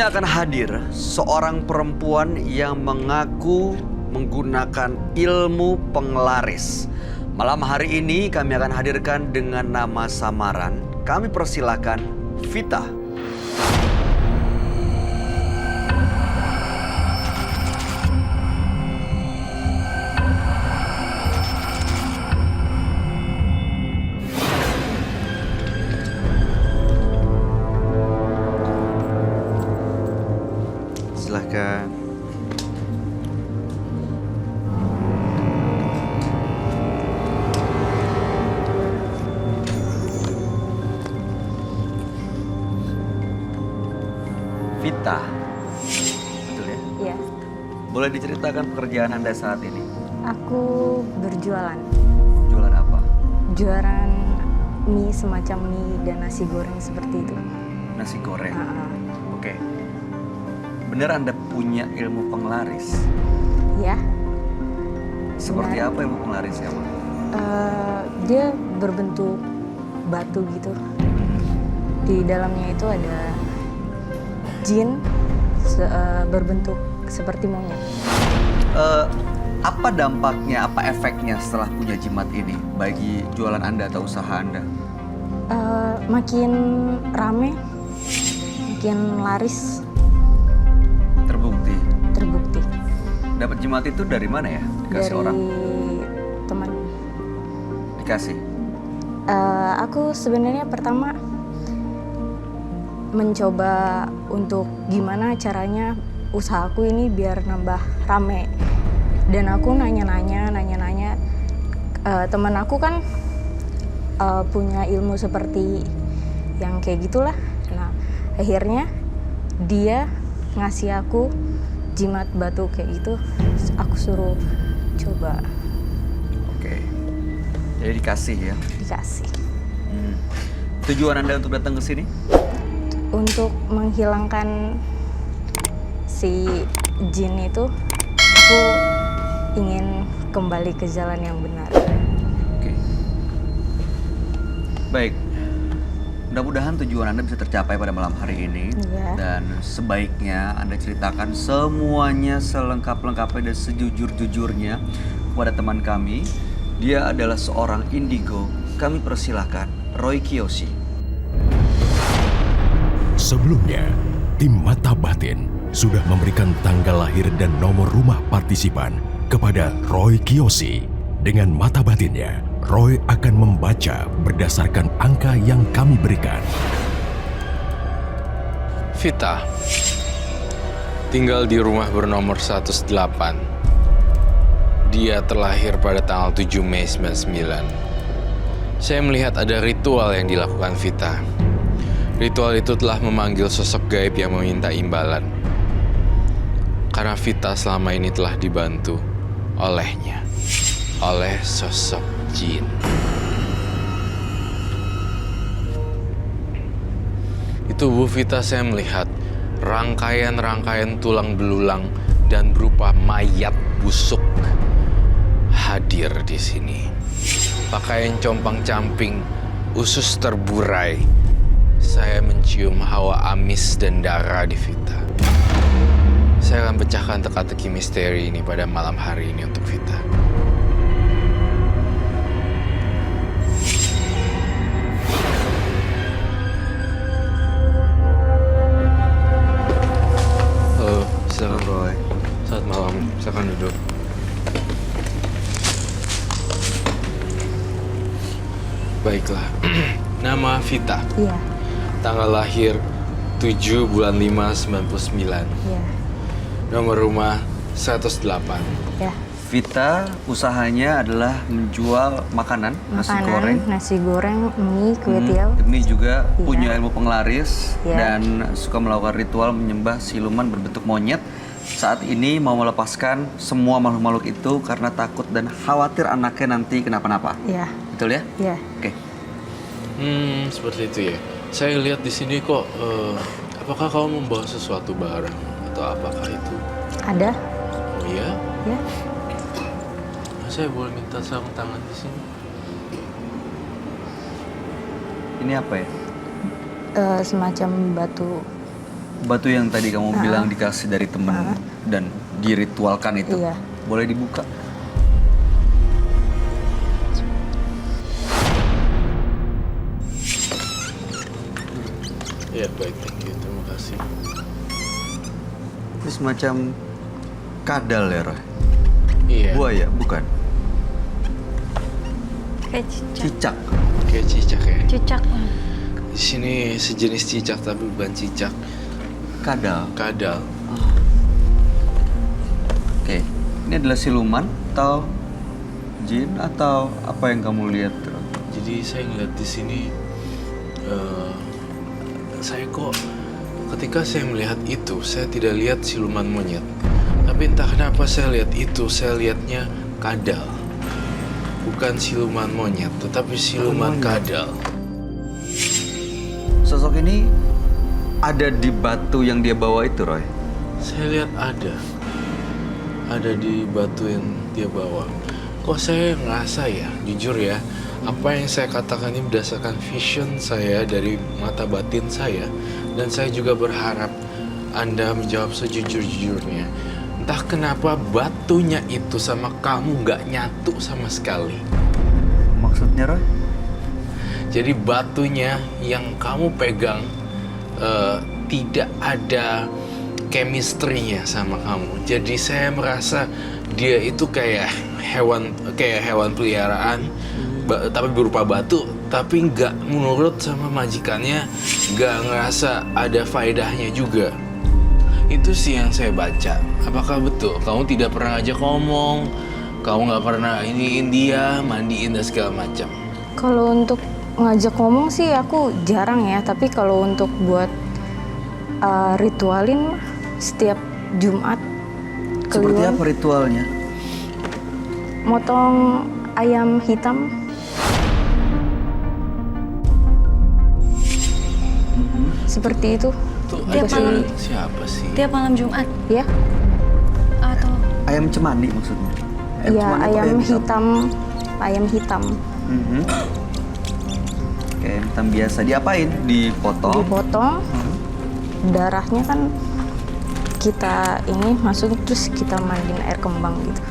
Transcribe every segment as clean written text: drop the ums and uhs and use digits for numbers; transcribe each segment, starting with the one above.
Kami akan hadir seorang perempuan yang mengaku menggunakan ilmu penglaris. Malam hari ini kami akan hadirkan dengan nama samaran. Kami persilakan Vita. Silahkan. Vita, betul ya? Iya, Boleh diceritakan pekerjaan Anda saat ini? aku berjualan. Jualan apa? Jualan mie, semacam mie dan nasi goreng seperti itu. Nasi goreng. Ah, Oke. Bener Anda punya ilmu penglaris? ya, Seperti Benar. apa ilmu penglarisnya, Mak? dia berbentuk batu gitu. Di dalamnya itu ada jin berbentuk seperti monyet. Apa dampaknya, apa efeknya setelah punya jimat ini bagi jualan Anda atau usaha Anda? Makin rame, makin laris, Terbukti. terbukti. Dapat jimat itu dari mana ya? Dikasih Dari orang? teman. Dikasih? Aku sebenarnya pertama mencoba untuk gimana caranya usahaku ini biar nambah rame. Dan aku nanya-nanya. Teman aku kan punya ilmu seperti yang kayak gitulah. Nah, akhirnya dia ngasih aku jimat batu kayak gitu. Aku suruh coba, Oke. Jadi dikasih ya? dikasih. Tujuan Anda untuk datang ke sini? Untuk menghilangkan si jin itu, aku ingin kembali ke jalan yang benar. Oke. Baik. Mudah-mudahan tujuan Anda bisa tercapai pada malam hari ini. Iya. Dan sebaiknya Anda ceritakan semuanya selengkap-lengkapnya dan sejujur-jujurnya kepada teman kami. Dia adalah seorang indigo. Kami persilahkan Roy Kiyoshi. Sebelumnya, tim Mata Batin sudah memberikan tanggal lahir dan nomor rumah partisipan kepada Roy Kiyoshi. Dengan mata batinnya, Roy akan membaca berdasarkan angka yang kami berikan. Vita tinggal di rumah bernomor 108. Dia terlahir pada tanggal 7 Mei 99. Saya melihat ada ritual yang dilakukan Vita. Ritual itu telah memanggil sosok gaib yang meminta imbalan. Karena Vita selama ini telah dibantu olehnya, oleh sosok jin. Di tubuh Vita saya melihat rangkaian-rangkaian tulang belulang dan berupa mayat busuk hadir di sini. Pakaian compang-camping, usus terburai. Saya mencium hawa amis dan darah di Vita. Saya akan pecahkan teka-teki misteri ini pada malam hari ini untuk Vita. Halo, selamat Roy. Selamat malam, silakan duduk. Baiklah, nama Vita. Iya, Tanggal lahir 7 bulan 5 99. iya, Nomor rumah 108. ya. Vita usahanya adalah menjual makanan, nasi Makanan, goreng. nasi goreng, mie, kue tiaw. Ini juga Iya. punya ilmu penglaris Iya. dan suka melakukan ritual menyembah siluman berbentuk monyet. Saat ini mau melepaskan semua makhluk-makhluk itu karena takut dan khawatir anaknya nanti kenapa-napa. Iya, Betul ya? iya. Oke. Seperti itu ya. Saya lihat di sini kok, apakah kamu membawa sesuatu barang atau apakah itu? Ada, Oh iya? ya. Saya boleh minta sarung tangan di sini? Ini apa ya? Semacam batu Batu yang tadi kamu bilang dikasih dari teman dan diritualkan itu, Iya. boleh dibuka? Ya baik, thank you, terima kasih. Ini semacam kadal ya, Roy? Iya. Buaya, bukan? Kayak cicak. Cicak. Kayak cicak ya. Cicak. Di sini sejenis cicak tapi bukan cicak, Kadal. kadal. Oke, ini adalah siluman atau jin atau apa yang kamu lihat, Roy? Jadi saya ngeliat di sini, saya kok ketika saya melihat itu, saya tidak lihat siluman monyet. Tapi entah kenapa saya lihat itu, saya lihatnya kadal. Bukan siluman monyet, tetapi siluman kadal. Sosok ini ada di batu yang dia bawa itu, Roy? Saya lihat ada di batu yang dia bawa. Kok saya ngerasa ya, jujur ya, apa yang saya katakan ini berdasarkan vision saya dari mata batin saya, dan saya juga berharap Anda menjawab sejujur-jujurnya. Entah kenapa batunya itu sama kamu nggak nyatu sama sekali. Maksudnya, Roy? Jadi batunya yang kamu pegang tidak ada chemistry-nya sama kamu. Jadi saya merasa dia itu kayak hewan peliharaan, tapi berupa batu, tapi nggak menurut sama majikannya, nggak ngerasa ada faedahnya juga. Itu sih yang saya baca. Apakah betul? Kamu tidak pernah ngajak ngomong, kamu nggak pernah iniin dia, mandiin dan segala macam. Kalau untuk ngajak ngomong sih aku jarang ya, tapi kalau untuk buat ritualin setiap Jumat Seperti Kliwon, apa ritualnya? motong ayam hitam. Seperti itu. Tuh Tiap ajaran malam. siapa sih? Tiap malam Jumat Ya, atau Ayam cemani maksudnya? iya cemani atau ayam hitam. Ayam hitam Mhm. Oke, ayam hitam biasa. Diapain? Dipotong? dipotong, darahnya kan kita ini masuk terus kita mandiin air kembang gitu.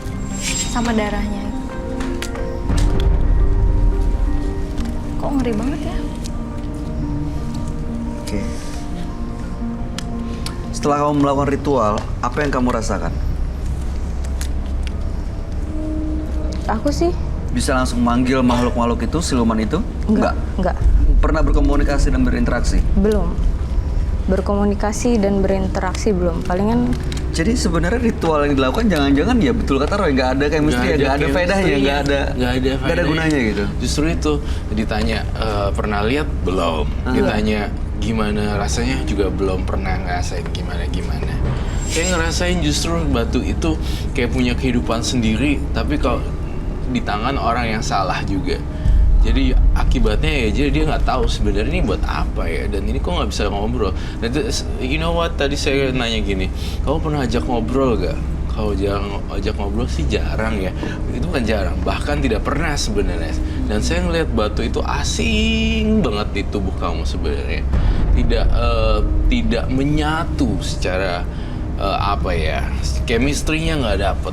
sama darahnya. Kok ngeri banget ya? Oke. Setelah kamu melakukan ritual, apa yang kamu rasakan? Aku sih Bisa langsung manggil makhluk-makhluk itu, siluman itu? enggak. Pernah berkomunikasi dan berinteraksi? Belum. Berkomunikasi dan berinteraksi belum. Palingan Jadi sebenarnya ritual yang dilakukan jangan-jangan ya betul kata Roy, nggak ada chemistry, nggak ada faedahnya, nggak ada faedahnya. gunanya gitu. Justru itu ditanya pernah lihat belum, ditanya gimana rasanya juga belum pernah ngerasain gimana. Kayak ngerasain justru batu itu kayak punya kehidupan sendiri, tapi kalau di tangan orang yang salah juga. Jadi akibatnya ya, jadi dia nggak tahu sebenarnya ini buat apa ya, dan ini kok nggak bisa ngobrol. Dan you know what, tadi saya nanya gini, kamu pernah ajak ngobrol gak? Kalau jarang ajak ngobrol sih jarang ya, itu kan jarang, bahkan tidak pernah sebenarnya. Dan saya ngelihat batu itu asing banget di tubuh kamu sebenarnya, tidak menyatu secara apa ya, chemistry-nya nggak dapet,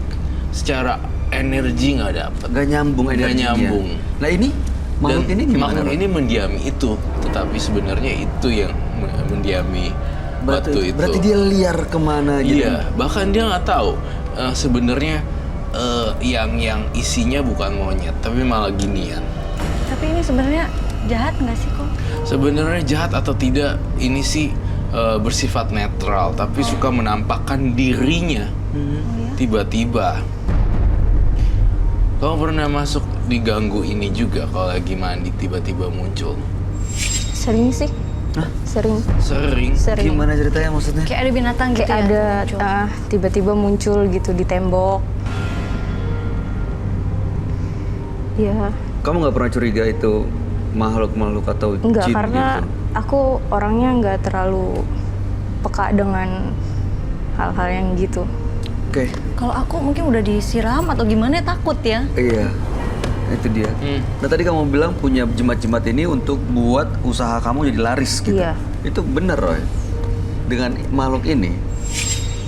secara energi nggak dapet, Nggak nyambung nggak energinya. nyambung. Nah ini makhluk ini gimana? Makhluk Roy? ini mendiami itu, tetapi sebenarnya itu yang mendiami batu itu. Berarti dia liar kemana gitu? Iya, bahkan dia nggak tahu sebenarnya yang isinya bukan monyet, tapi malah ginian. Tapi ini sebenarnya jahat nggak sih kok? Sebenarnya jahat atau tidak, ini sih bersifat netral, tapi suka menampakkan dirinya tiba-tiba. Kamu pernah masuk diganggu ini juga kalau lagi mandi tiba-tiba muncul? sering sih. Hah? Sering. Sering. Gimana ceritanya maksudnya? Kayak ada binatang gitu Kayak ya? ada muncul? tiba-tiba muncul gitu di tembok. Ya, Kamu nggak pernah curiga itu makhluk-makhluk atau enggak, jin karena gitu? aku orangnya nggak terlalu peka dengan hal-hal yang gitu. Oke, Kalau aku mungkin udah disiram atau gimana takut ya. iya. Itu dia. Nah tadi kamu bilang punya jimat-jimat ini untuk buat usaha kamu jadi laris gitu. Iya. Itu bener Roy? dengan makhluk ini?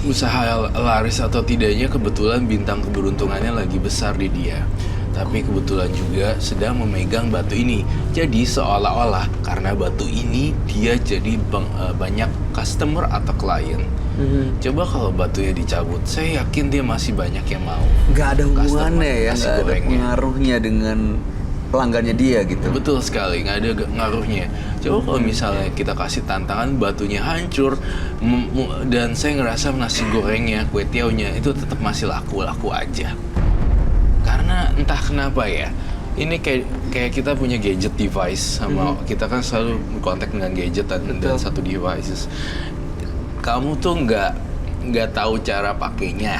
Usaha laris atau tidaknya kebetulan bintang keberuntungannya lagi besar di dia. Tapi kebetulan juga sedang memegang batu ini. Jadi seolah-olah karena batu ini dia jadi banyak customer atau klien. Coba kalau batunya dicabut, saya yakin dia masih banyak yang mau. Nggak ada hubungannya ya, nasi nggak ada gorengnya. pengaruhnya dengan pelanggannya dia gitu. Betul sekali, nggak ada ngaruhnya. Coba kalau misalnya kita kasih tantangan batunya hancur dan saya ngerasa nasi gorengnya, kue tiaunya itu tetap masih laku-laku aja. Karena entah kenapa ya, ini kayak kita punya gadget device sama kita kan selalu kontak dengan gadget dan satu devices. Kamu tuh nggak tahu cara pakainya,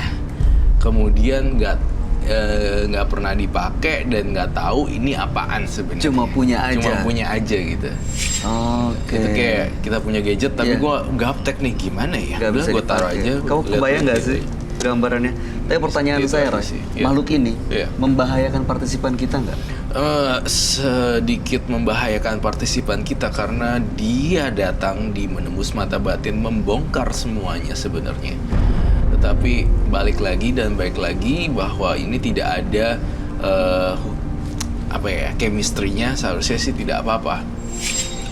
kemudian nggak pernah dipakai dan nggak tahu ini apaan sebenarnya. Cuma punya aja gitu. Oke. Itu kayak kita punya gadget tapi gua gaptek nih gimana ya? Nggak bisa Gua taruh dipakai. aja. Kamu kebayang nggak sih gambarannya? Tapi pertanyaan Itu saya, aja Roy, sih, makhluk ini Iya. membahayakan partisipan kita nggak? Sedikit membahayakan partisipan kita karena dia datang di menembus mata batin membongkar semuanya sebenarnya. Tetapi balik lagi dan baik lagi bahwa ini tidak ada chemistry-nya, seharusnya sih tidak apa-apa.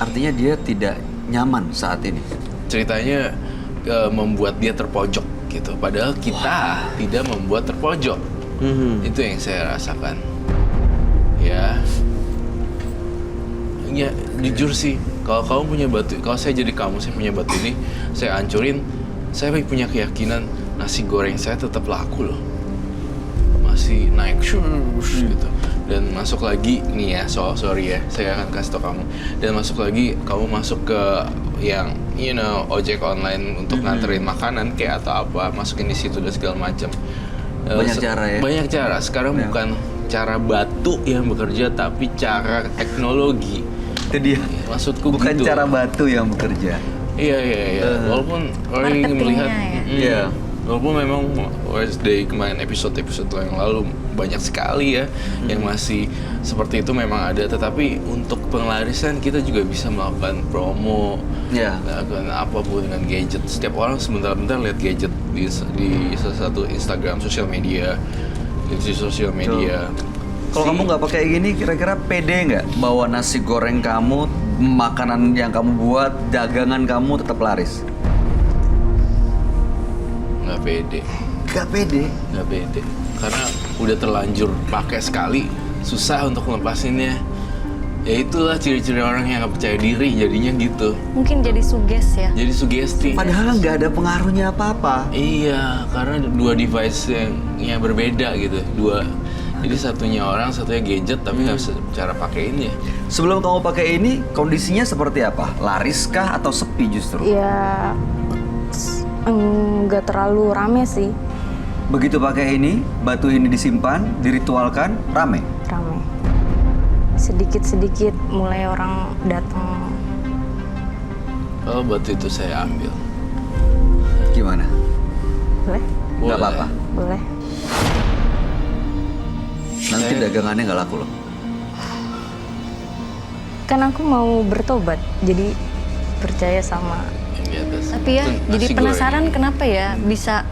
Artinya dia tidak nyaman saat ini. Ceritanya membuat dia terpojok gitu. Padahal kita tidak membuat terpojok. Itu yang saya rasakan. Ya, jujur sih. Kalau kamu punya batu, kalau saya jadi kamu, saya punya batu ini, saya hancurin. Saya punya keyakinan nasi goreng saya tetap laku loh. Masih naik gitu. Dan masuk lagi nih ya, sorry ya, saya akan kasih tau kamu. Dan masuk lagi, kamu masuk ke yang ojek online untuk nganterin makanan kayak atau apa, masukin di situ dan segala macam. Banyak cara ya. Banyak cara. Sekarang bukan cara batu yang bekerja, tapi cara teknologi. Itu dia. Maksudku Bukan gitu. cara batu yang bekerja. Iya. Walaupun orang ingin melihat, Iya. walaupun memang Wednesday kemarin episode yang lalu banyak sekali ya yang masih seperti itu memang ada, tetapi untuk pengelarisan kita juga bisa melakukan promo, melakukan apapun dengan gadget. Setiap orang sebentar-bentar lihat gadget di salah satu Instagram sosial media. Kalau kamu nggak pakai gini, kira-kira pede nggak bawa nasi goreng kamu, makanan yang kamu buat, dagangan kamu tetap laris? Nggak pede. Nggak pede? Nggak pede. Karena udah terlanjur pakai sekali, susah untuk ngelepasinnya. Ya itulah ciri-ciri orang yang nggak percaya diri, jadinya gitu. Mungkin jadi suges ya. Jadi sugesti. Padahal nggak ada pengaruhnya apa-apa. Iya, karena dua device yang berbeda gitu. Jadi satunya orang, satunya gadget, tapi nggak bisa cara pakainya. Sebelum kamu pakai ini, kondisinya seperti apa? Laris kah atau sepi justru? Ya nggak terlalu rame sih. Begitu pakai ini, batu ini disimpan, diritualkan, rame? Rame. Sedikit-sedikit mulai orang datang. Kalau batu itu saya ambil. Gimana? Boleh? Nggak apa-apa? Boleh. Nanti dagangannya nggak laku loh. Kan aku mau bertobat, jadi percaya sama. Yang di atas. Tapi ya, Itu jadi nasi penasaran goreng. kenapa ya bisa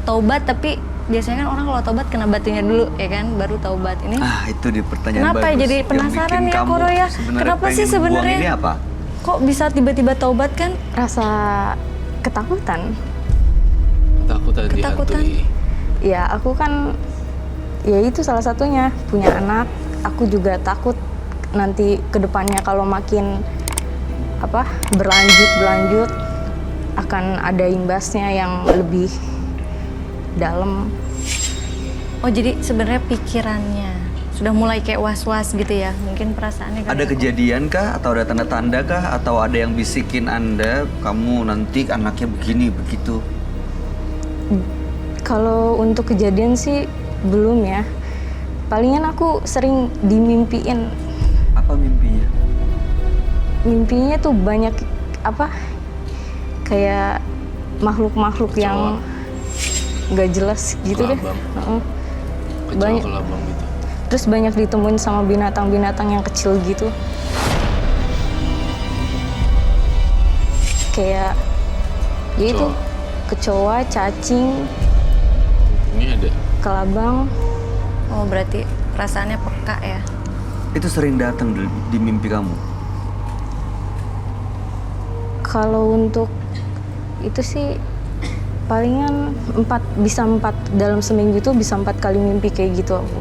taubat, tapi biasanya kan orang kalau taubat kena batunya dulu ya kan, baru taubat. Ini Itu di pertanyaan kenapa bagus. jadi Yang penasaran bikin ya kamu Koro ya? sebenarnya Kenapa sih pengen buang sebenarnya? ini apa? Kok bisa tiba-tiba taubat kan? Rasa ketakutan. Ketakutan Ketakutan. dihantui. Ya aku kan, ya itu salah satunya, punya anak. Aku juga takut nanti kedepannya kalau makin berlanjut akan ada imbasnya yang lebih dalam. Oh jadi sebenarnya pikirannya sudah mulai kayak was-was gitu ya, mungkin perasaannya kan. Ada kejadian kah? Atau ada tanda-tanda kah? Atau ada yang bisikin Anda, kamu nanti anaknya begini, begitu? Kalau untuk kejadian sih belum ya. Palingan aku sering dimimpiin. Apa mimpinya? Mimpinya tuh banyak kayak makhluk-makhluk yang nggak jelas gitu deh. Kelabang. Banyak. Kelabang gitu. Terus banyak ditemuin sama binatang-binatang yang kecil gitu. Kayak Yaitu kecoa, cacing, Ini ada. kelabang. Oh, berarti perasaannya peka ya. Itu sering datang di mimpi kamu? Kalau untuk itu sih palingan bisa 4 dalam seminggu itu bisa 4 kali mimpi kayak gitu aku.